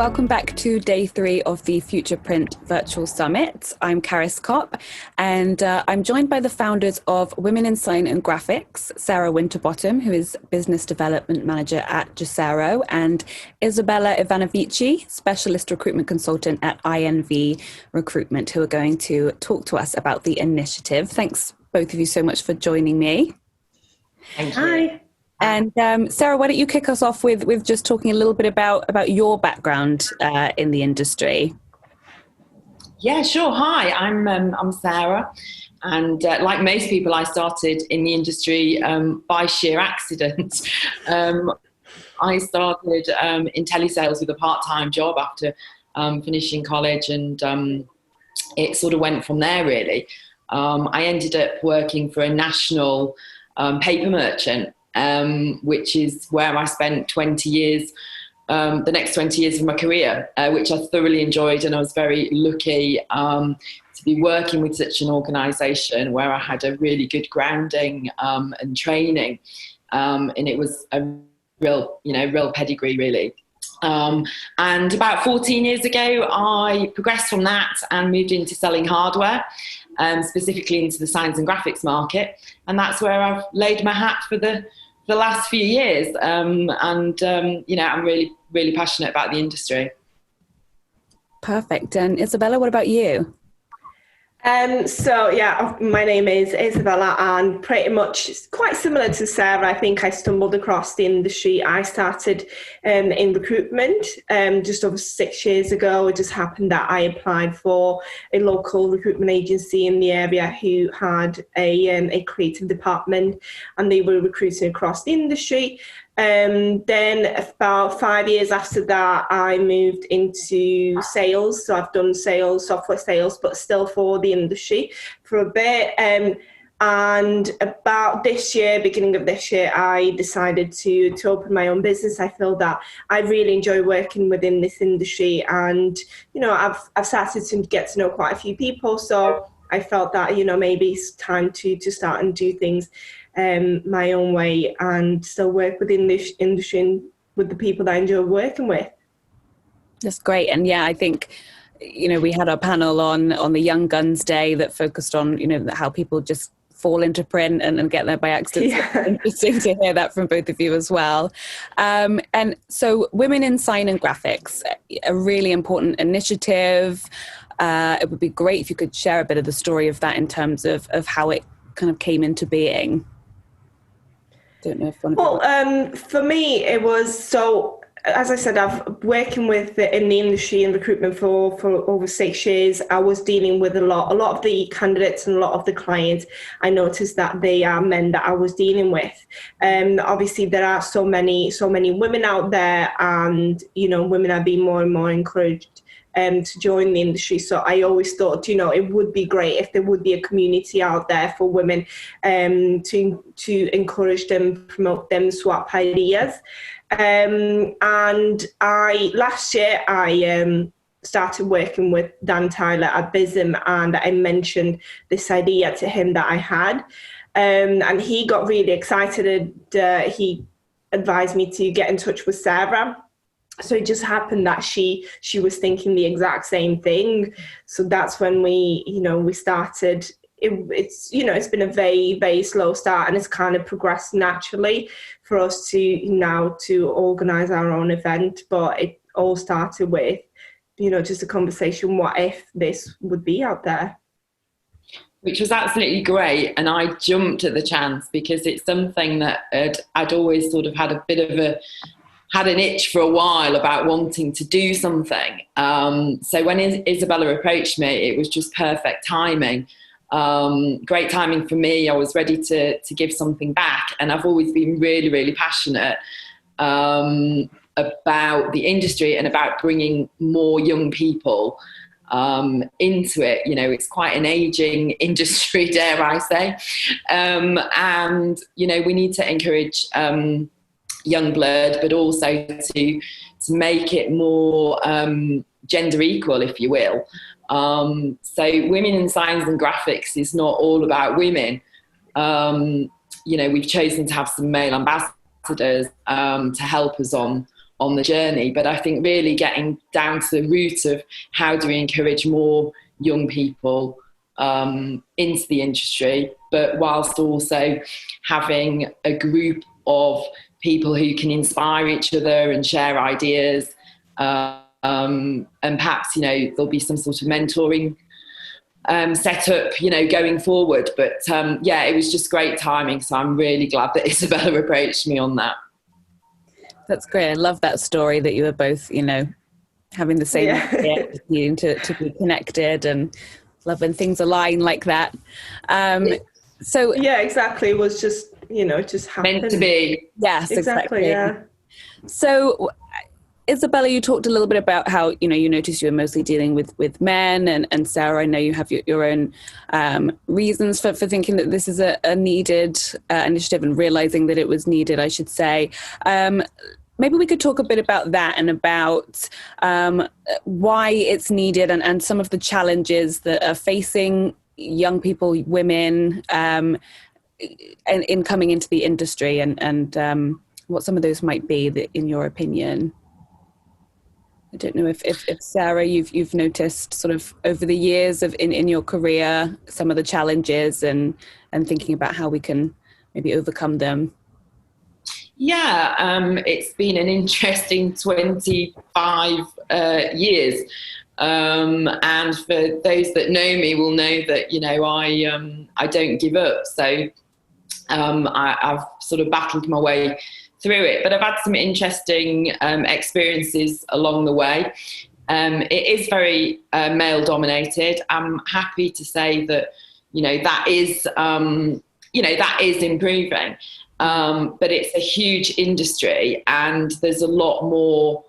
welcome back to day 3 of the Future Print Virtual Summit. I'm Karis Kopp, and I'm joined by the founders of Women in Sign and Graphics, Sarah Winterbottom, who is Business Development Manager at Jussero, and Isabella Ivanovici, Specialist Recruitment Consultant at INV Recruitment, who are going to talk to us about the initiative. Thanks, both of you, so much for joining me. Thank you. Hi. And Sarah, why don't you kick us off with just talking a little bit about your background in the industry? Yeah, sure. Hi, I'm Sarah, and like most people, I started in the industry by sheer accident. I started in telesales with a part-time job after finishing college, and it sort of went from there, really. I ended up working for a national paper merchant, which is where I spent 20 years, the next 20 years of my career, which I thoroughly enjoyed. And I was very lucky to be working with such an organisation where I had a really good grounding and training. And it was a real pedigree, really. And about 14 years ago, I progressed from that and moved into selling hardware, specifically into the signs and graphics market. And that's where I've laid my hat for the last few years. I'm really, really passionate about the industry. Perfect. And Isabella, what about you? My name is Isabella, and pretty much quite similar to Sarah. I think I stumbled across the industry. I started in recruitment just over 6 years ago. It just happened that I applied for a local recruitment agency in the area who had a creative department, and they were recruiting across the industry. Then about 5 years after that, I moved into sales. So I've done sales, software sales, but still for the industry for a bit. And about this year, beginning of this year, I decided to open my own business. I feel that I really enjoy working within this industry, and I've started to get to know quite a few people. So I felt that maybe it's time to start and do things my own way and still work within this industry and with the people that I enjoy working with. That's great. And yeah, I think, we had our panel on the Young Guns Day that focused on, how people just fall into print and get there by accident. Yeah. So interesting to hear that from both of you as well. And so Women in Sign and Graphics, a really important initiative. It would be great if you could share a bit of the story of that in terms of how it kind of came into being. Don't know if for me, it was so. As I said, I've working in the industry and recruitment for over 6 years. I was dealing with a lot of the candidates and a lot of the clients. I noticed that they are men that I was dealing with. Obviously, there are so many women out there, and women are being more and more encouraged to join the industry. So I always thought, it would be great if there would be a community out there for women to encourage them, promote them, swap ideas. And last year I started working with Dan Tyler at BISM, and I mentioned this idea to him that I had, and he got really excited, and he advised me to get in touch with Sarah. So it just happened that she was thinking the exact same thing. So that's when we started. It's been a very, very slow start, and it's kind of progressed naturally for us to organise our own event. But it all started with, just a conversation. What if this would be out there? Which was absolutely great, and I jumped at the chance because it's something that I'd always sort of had a bit of had an itch for a while about wanting to do something. So when Isabella approached me, it was just perfect timing. Great timing for me. I was ready to give something back, and I've always been really, really passionate about the industry and about bringing more young people into it. It's quite an aging industry, dare I say, and we need to encourage young blood, but also to make it more gender equal, if you will. So Women in Signs and Graphics is not all about women. We've chosen to have some male ambassadors to help us on on the journey. But I think really getting down to the root of how do we encourage more young people into the industry, but whilst also having a group of people who can inspire each other and share ideas, and perhaps, you know, there'll be some sort of mentoring set up, you know, going forward. But yeah, it was just great timing. So I'm really glad that Isabella approached me on that. That's great. I love that story that you were both, you know, having the same idea, needing to be connected, and love when things align like that. So yeah, exactly. It was just, you know, it just happened. Meant to be. Yes, exactly. Yeah. So Isabella, you talked a little bit about how, you know, you noticed you were mostly dealing with men, and Sarah, I know you have your own reasons for thinking that this is a needed initiative, and realizing that it was needed, I should say. Maybe we could talk a bit about that, and about why it's needed, and some of the challenges that are facing young people, women, in coming into the industry, and what some of those might be, that, in your opinion. I don't know if Sarah, you've noticed sort of over the years in your career some of the challenges, and thinking about how we can maybe overcome them. Yeah, it's been an interesting 25 years. And for those that know me will know that, you know, I don't give up. So I've sort of battled my way through it. But I've had some interesting experiences along the way. It is very male dominated. I'm happy to say that, you know, that is improving. But it's a huge industry, and there's a lot more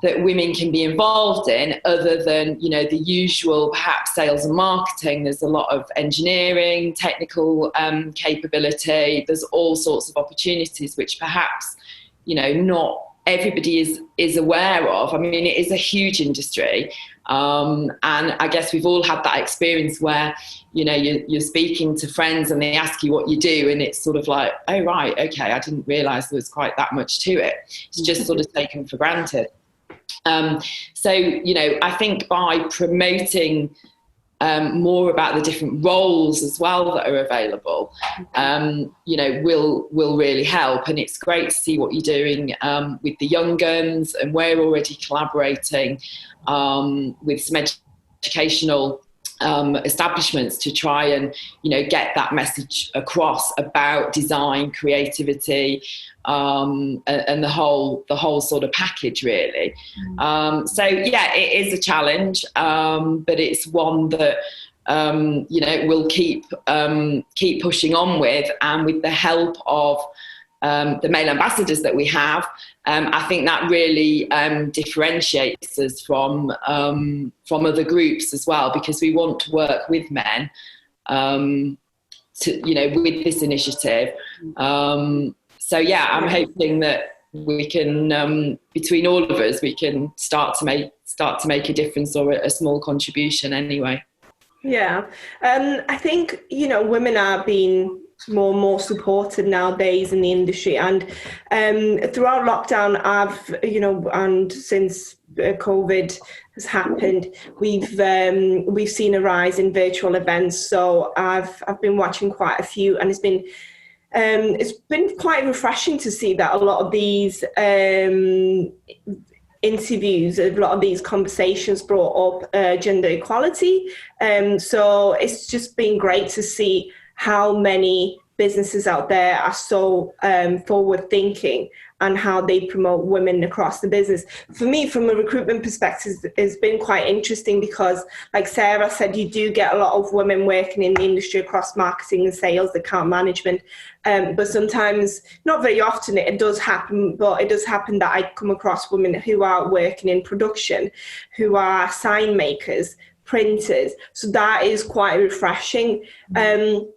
that women can be involved in, other than, you know, the usual perhaps sales and marketing. There's a lot of engineering, technical capability. There's all sorts of opportunities which perhaps, you know, not everybody is aware of. I mean, it is a huge industry. And I guess we've all had that experience where, you know, you're speaking to friends and they ask you what you do, and it's sort of like, oh, right, okay, I didn't realise there was quite that much to it. It's just sort of taken for granted. So, you know, I think by promoting more about the different roles as well that are available, you know, will really help. And it's great to see what you're doing with the young guns, and we're already collaborating with some educational establishments to try and, you know, get that message across about design, creativity, and the whole sort of package, really. So yeah, it is a challenge, but it's one that you know, we'll keep pushing on with, and with the help of the male ambassadors that we have, I think that really differentiates us from other groups as well, because we want to work with men, to, you know, with this initiative. So yeah, I'm hoping that we can, between all of us, we can start to make a difference, or a small contribution anyway. Yeah, I think, you know, women are being more supported nowadays in the industry, and throughout lockdown, you know, and since COVID has happened, we've seen a rise in virtual events. So I've been watching quite a few, and it's been quite refreshing to see that a lot of these interviews, a lot of these conversations brought up gender equality. So it's just been great to see how many businesses out there are so forward thinking, and how they promote women across the business. For me, from a recruitment perspective, it's been quite interesting, because, like Sarah said, you do get a lot of women working in the industry across marketing and sales, account management. But sometimes, not very often, it does happen, but it does happen that I come across women who are working in production, who are sign makers, printers. So that is quite refreshing. And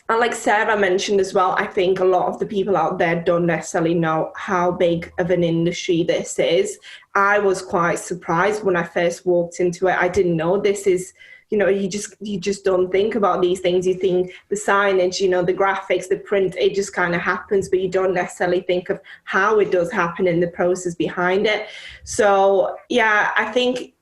like Sarah mentioned as well, I think a lot of the people out there don't necessarily know how big of an industry this is. I was quite surprised when I first walked into it. I didn't know this is, you just don't think about these things. You think the signage, the graphics, the print, it just kind of happens, but you don't necessarily think of how it does happen and the process behind it. So yeah, I think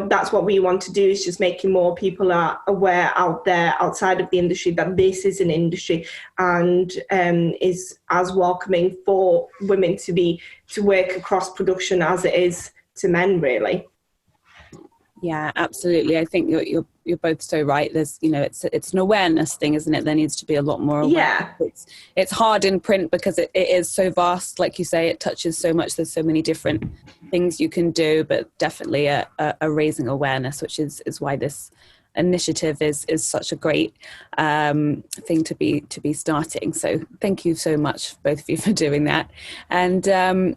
that's what we want to do, is just making more people are aware out there outside of the industry that this is an industry, and is as welcoming for women to work across production as it is to men, really. Yeah, absolutely. I think you're both so right. There's, it's an awareness thing, isn't it? There needs to be a lot more awareness. Yeah. It's hard in print because it is so vast. Like you say, it touches so much. There's so many different things you can do, but definitely a raising awareness, which is why this initiative is such a great thing to be starting. So thank you so much, both of you, for doing that. And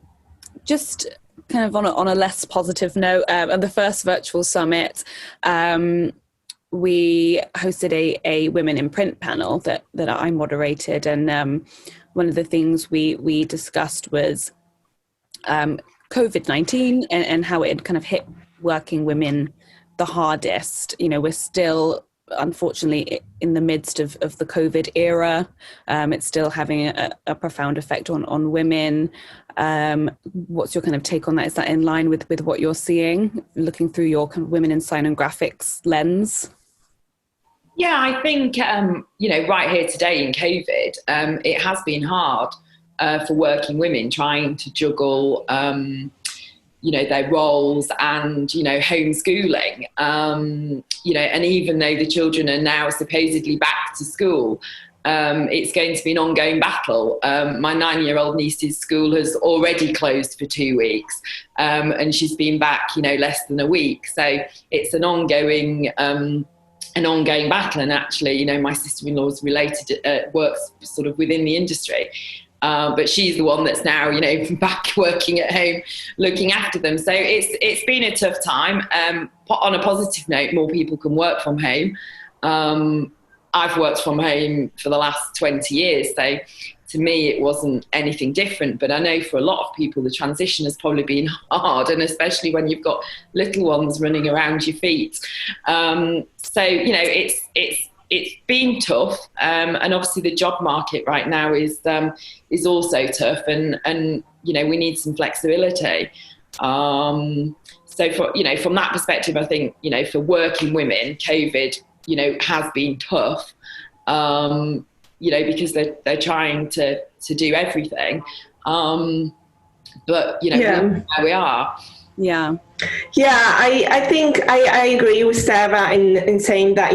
just kind of on a less positive note, at the first virtual summit, we hosted a women in print panel that I moderated, and one of the things we discussed was COVID-19 and how it had kind of hit working women the hardest. We're still, unfortunately, in the midst of the COVID era. It's still having a profound effect on women. What's your kind of take on that? Is that in line with what you're seeing, looking through your kind of women in sign and graphics lens? Yeah, I think, right here today in COVID, it has been hard for working women trying to juggle, their roles and, homeschooling, and even though the children are now supposedly back to school, it's going to be an ongoing battle. My 9-year-old niece's school has already closed for 2 weeks, and she's been back, less than a week. So it's an ongoing battle. And actually, my sister-in-law's works sort of within the industry. But she's the one that's now, back working at home, looking after them. So it's been a tough time. On a positive note, more people can work from home. I've worked from home for the last 20 years. So to me, it wasn't anything different. But I know for a lot of people, the transition has probably been hard, and especially when you've got little ones running around your feet. It's been tough, and obviously the job market right now is also tough, and we need some flexibility. So from that perspective, I think for working women, COVID has been tough, because they're trying to do everything, but where we are. Yeah, I think I agree with Sarah in saying that,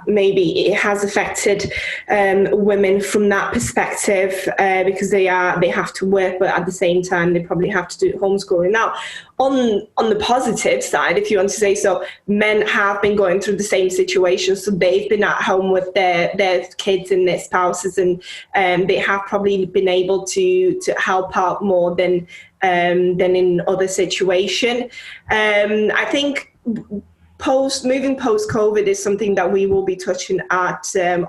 maybe it has affected women from that perspective, because they have to work, but at the same time they probably have to do homeschooling. Now, on the positive side, if you want to say so, men have been going through the same situation. So they've been at home with their kids and their spouses, and they have probably been able to help out more than in other situation. I think moving post COVID is something that we will be touching at the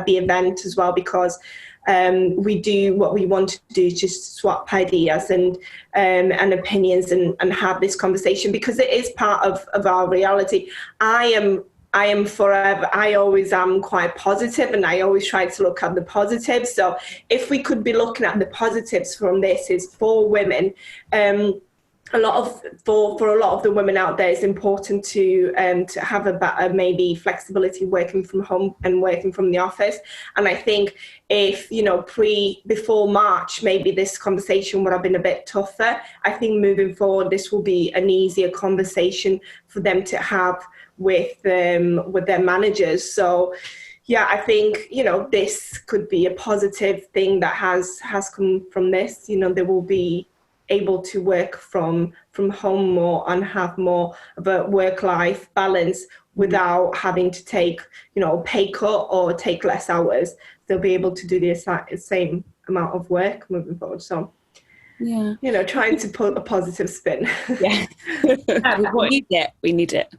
event as well, because what we want to do is just swap ideas and opinions and have this conversation, because it is part of our reality. I always am quite positive, and I always try to look at the positives. So if we could be looking at the positives from this, is for women, for a lot of the women out there, it's important to have a better maybe flexibility working from home and working from the office. And I think if before March, maybe this conversation would have been a bit tougher. I think moving forward, this will be an easier conversation for them to have with their managers. So yeah, I think this could be a positive thing that has come from this. They will be able to work from home more and have more of a work-life balance without having to take a pay cut or take less hours. They'll be able to do the same amount of work moving forward. So yeah, trying to put a positive spin. Yeah. We need it.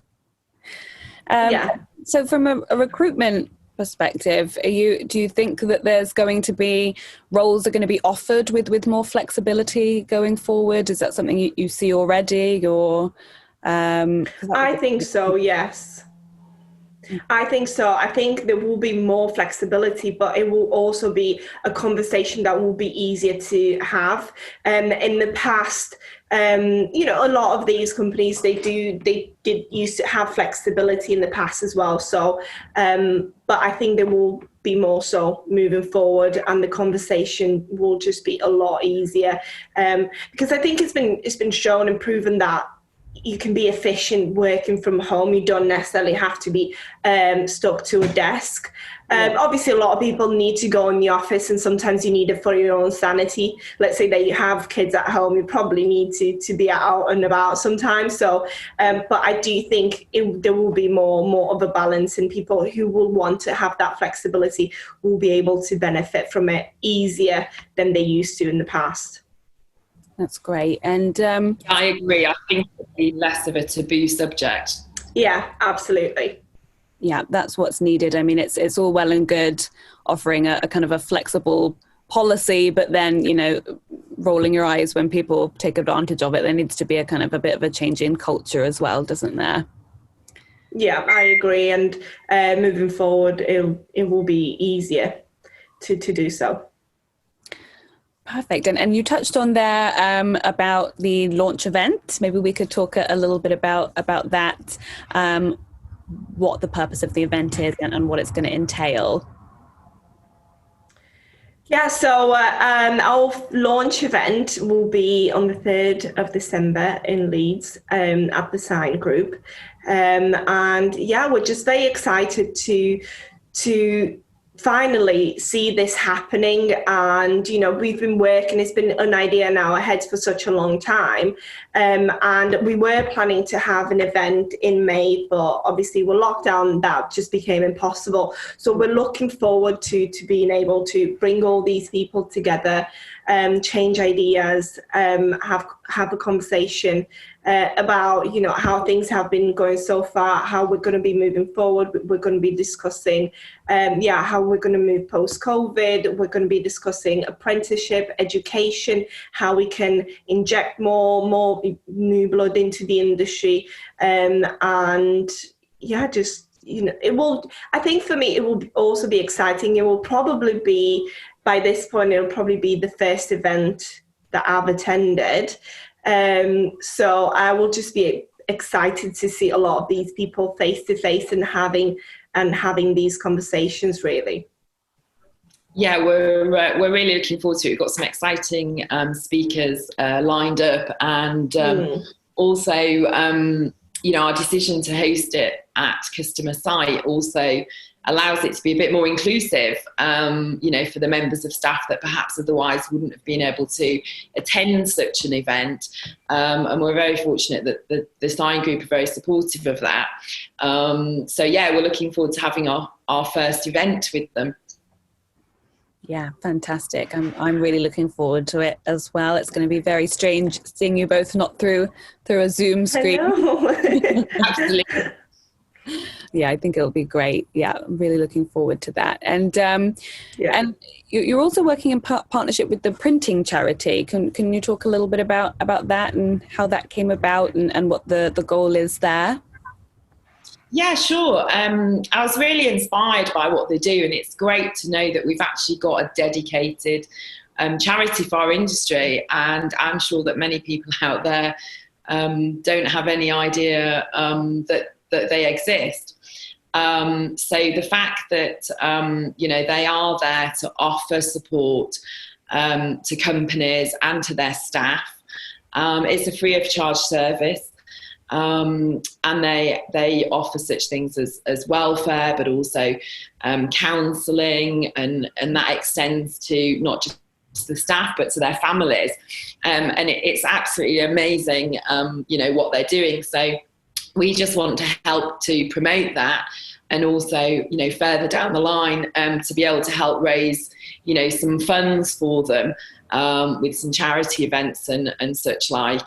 So from a recruitment perspective, do you think that there's going to be roles are going to be offered with more flexibility going forward? Is that something you see already, or I think so, yes. I think so. I think there will be more flexibility, but it will also be a conversation that will be easier to have. In the past, a lot of these companies, they did used to have flexibility in the past as well. So, but I think there will be more so moving forward, and the conversation will just be a lot easier. Because I think it's been shown and proven that you can be efficient working from home. You don't necessarily have to be stuck to a desk. Obviously, a lot of people need to go in the office, and sometimes you need it for your own sanity. Let's say that you have kids at home, you probably need to be out and about sometimes. So, but I do think there will be more of a balance, and people who will want to have that flexibility will be able to benefit from it easier than they used to in the past. That's great. And I agree. I think it'll be less of a taboo subject. Yeah, absolutely. Yeah, that's what's needed. I mean, it's all well and good offering a kind of a flexible policy, but then, rolling your eyes when people take advantage of it. There needs to be a kind of a bit of a change in culture as well, doesn't there? Yeah, I agree. And moving forward, it will be easier to do so. Perfect. And you touched on there about the launch event. Maybe we could talk a little bit about that, what the purpose of the event is and what it's going to entail. Yeah, so our launch event will be on the 3rd of December in Leeds at the Sign Group. And yeah, we're just very excited to finally see this happening. And we've been working, it's been an idea in our heads for such a long time, and we were planning to have an event in May, but obviously with lockdown that just became impossible. So we're looking forward to being able to bring all these people together, change ideas, have a conversation about how things have been going so far, how we're going to be moving forward. We're going to be discussing how we're going to move post-COVID. We're going to be discussing apprenticeship, education, how we can inject more new blood into the industry, and yeah, just it will, I think for me it will also be exciting. It will probably be, by this point, it'll probably be the first event that I've attended. So I will just be excited to see a lot of these people face to face and having these conversations, really. Yeah, we're really looking forward to it. We've got some exciting speakers lined up, and also our decision to host it at customer site also allows it to be a bit more inclusive, for the members of staff that perhaps otherwise wouldn't have been able to attend such an event. And we're very fortunate that the Sign Group are very supportive of that. So yeah, we're looking forward to having our first event with them. Yeah, fantastic. I'm really looking forward to it as well. It's going to be very strange seeing you both not through a Zoom screen. I know. Absolutely. Yeah, I think it'll be great. Yeah, I'm really looking forward to that. And and you're also working in partnership with the printing charity. Can you talk a little bit about that and how that came about and what the goal is there? Yeah, sure. I was really inspired by what they do, and it's great to know that we've actually got a dedicated charity for our industry, and I'm sure that many people out there don't have any idea that they exist. So the fact that they are there to offer support to companies and to their staff. It's a free of charge service. And they offer such things as welfare, but also counselling, and that extends to not just the staff but to their families. And it's absolutely amazing, what they're doing. So we just want to help to promote that, and also, further down the line, to be able to help raise, some funds for them with some charity events and such like.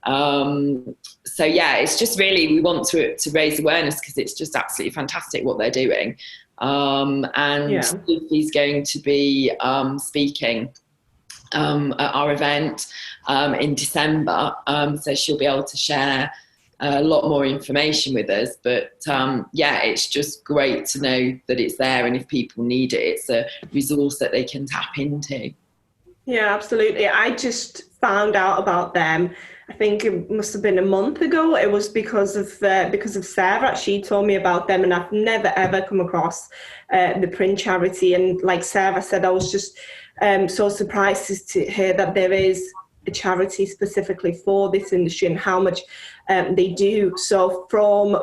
So yeah, it's just really, we want to raise awareness because it's just absolutely fantastic what they're doing. And Sophie's going to be speaking at our event in December, so she'll be able to share a lot more information with us. But yeah, it's just great to know that it's there, and if people need it, it's a resource that they can tap into. Yeah, absolutely. I just found out about them. I think it must have been a month ago. It was because of Sarah. She told me about them, and I've never ever come across the print charity. And like Sarah said, I was just so surprised to hear that there is a charity specifically for this industry and how much they do. So from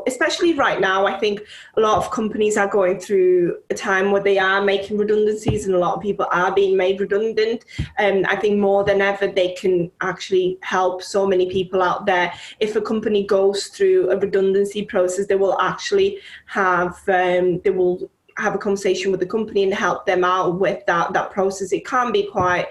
especially right now, I think a lot of companies are going through a time where they are making redundancies, and a lot of people are being made redundant. And I think more than ever, they can actually help so many people out there. If a company goes through a redundancy process, they will actually have have a conversation with the company and help them out with that process. It can be quite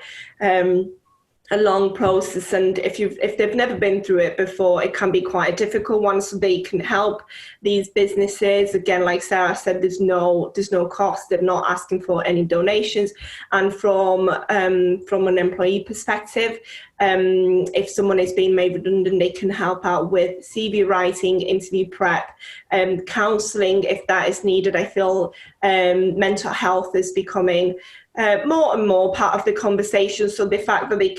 a long process, and if they've never been through it before, it can be quite a difficult one. So they can help these businesses. Again, like Sarah said, there's no cost. They're not asking for any donations. And from an employee perspective, if someone is being made redundant, they can help out with CV writing, interview prep, counselling if that is needed. I feel mental health is becoming more and more part of the conversation. So the fact that they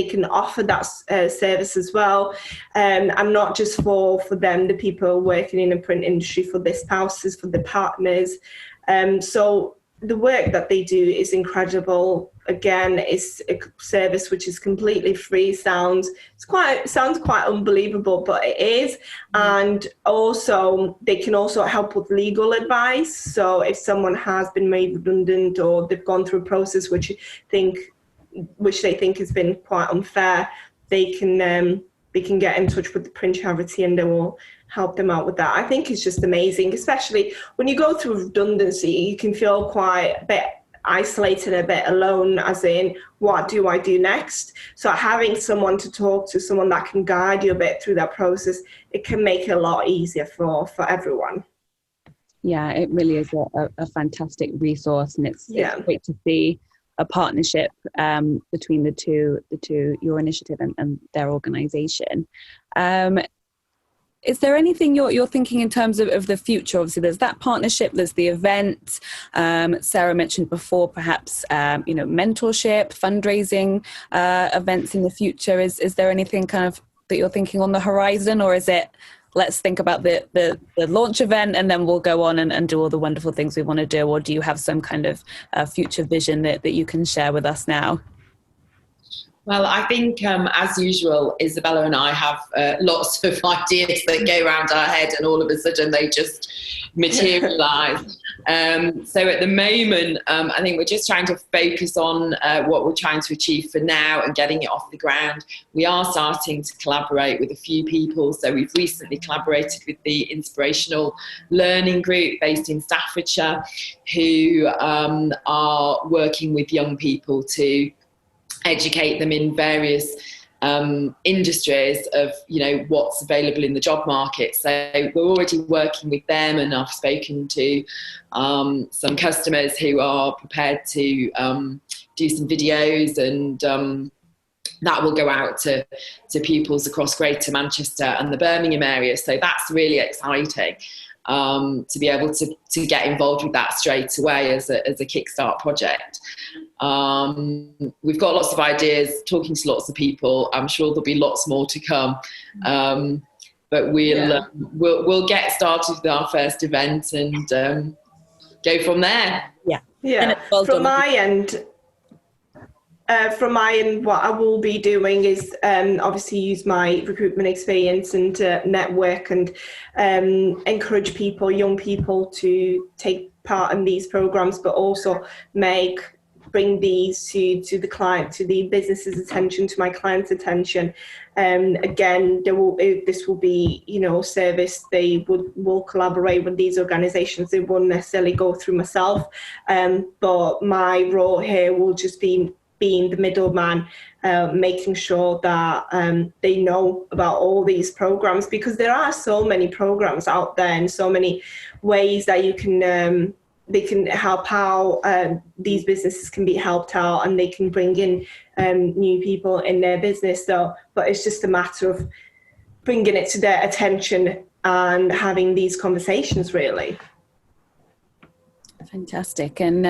can offer that service as well, and not just for them, the people working in the print industry, for their spouses, for the partners. So the work that they do is incredible. Again, it's a service which is completely free. Sounds quite unbelievable, but it is. And also, they can also help with legal advice. So if someone has been made redundant, or they've gone through a process which they think has been quite unfair, they can get in touch with the print charity, and they will help them out with that. I think it's just amazing, especially when you go through redundancy. You can feel quite a bit isolated, a bit alone, as in, what do I do next? So having someone to talk to, someone that can guide you a bit through that process, it can make it a lot easier for everyone. Yeah, it really is a fantastic resource, and it's great to see a partnership between the two, your initiative and their organisation. Is there anything you're thinking in terms of the future? Obviously, there's that partnership, there's the event. Sarah mentioned before, perhaps mentorship, fundraising events in the future. Is there anything kind of that you're thinking on the horizon, or is it, let's think about the launch event and then we'll go on and do all the wonderful things we want to do? Or do you have some kind of future vision that you can share with us now? Well, I think, as usual, Isabella and I have lots of ideas that go around our head, and all of a sudden they just materialise. So at the moment, I think we're just trying to focus on what we're trying to achieve for now and getting it off the ground. We are starting to collaborate with a few people. So we've recently collaborated with the Inspirational Learning Group based in Staffordshire, who are working with young people to educate them in various industries of what's available in the job market. So we're already working with them, and I've spoken to some customers who are prepared to do some videos, and that will go out to pupils across Greater Manchester and the Birmingham area. So that's really exciting. To be able to get involved with that straight away as a kickstart project. We've got lots of ideas, talking to lots of people. I'm sure there'll be lots more to come. But we'll get started with our first event and go from there. Yeah. From my end, what I will be doing is obviously use my recruitment experience and network and encourage young people to take part in these programs, but also bring these to the business's attention, to my client's attention. Again, this will be, service. They will collaborate with these organisations. They won't necessarily go through myself, but my role here will just be being the middleman, making sure that they know about all these programs, because there are so many programs out there and so many ways that you can they can help out. These businesses can be helped out, and they can bring in new people in their business. But it's just a matter of bringing it to their attention and having these conversations, really. Fantastic. And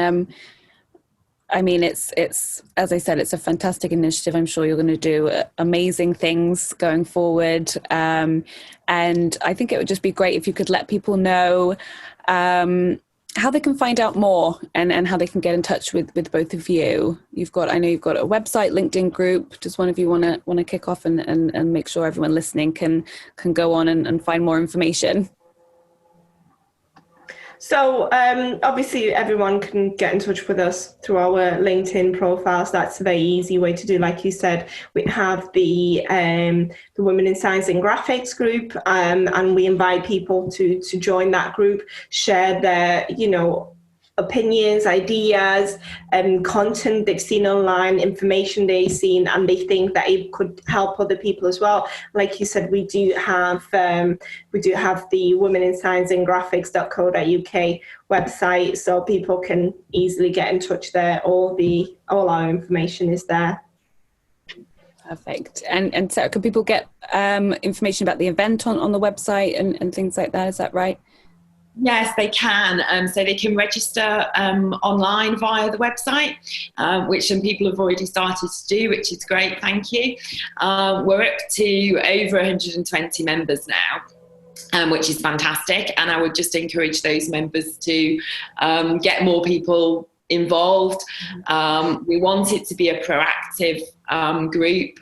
I mean, it's as I said, it's a fantastic initiative. I'm sure you're going to do amazing things going forward. And I think it would just be great if you could let people know how they can find out more and how they can get in touch with both of you. I know you've got a website, LinkedIn group. Does one of you want to kick off and make sure everyone listening can go on and find more information? So obviously everyone can get in touch with us through our LinkedIn profiles. That's a very easy way to do. Like you said, we have the Women in Science and Graphics group, and we invite people to join that group, share their, opinions, ideas, and content they've seen online, information they've seen, and they think that it could help other people as well. Like you said, we do have the Women in Science and Graphics.co.uk website, so people can easily get in touch there. All our information is there. Perfect. And so can people get information about the event on the website and things like that? Is that right? Yes, they can. So they can register online via the website, which some people have already started to do, which is great. Thank you. We're up to over 120 members now, which is fantastic. And I would just encourage those members to get more people involved. We want it to be a proactive group.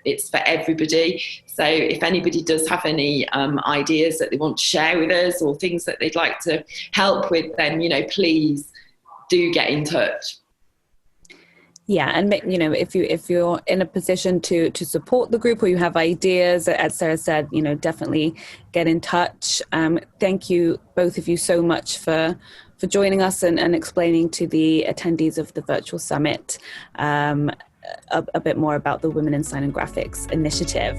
It's for everybody. So if anybody does have any ideas that they want to share with us or things that they'd like to help with, then, please do get in touch. Yeah, and if you're in a position to support the group or you have ideas, as Sarah said, definitely get in touch. Thank you both of you so much for joining us and explaining to the attendees of the virtual summit a bit more about the Women in Sign and Graphics initiative.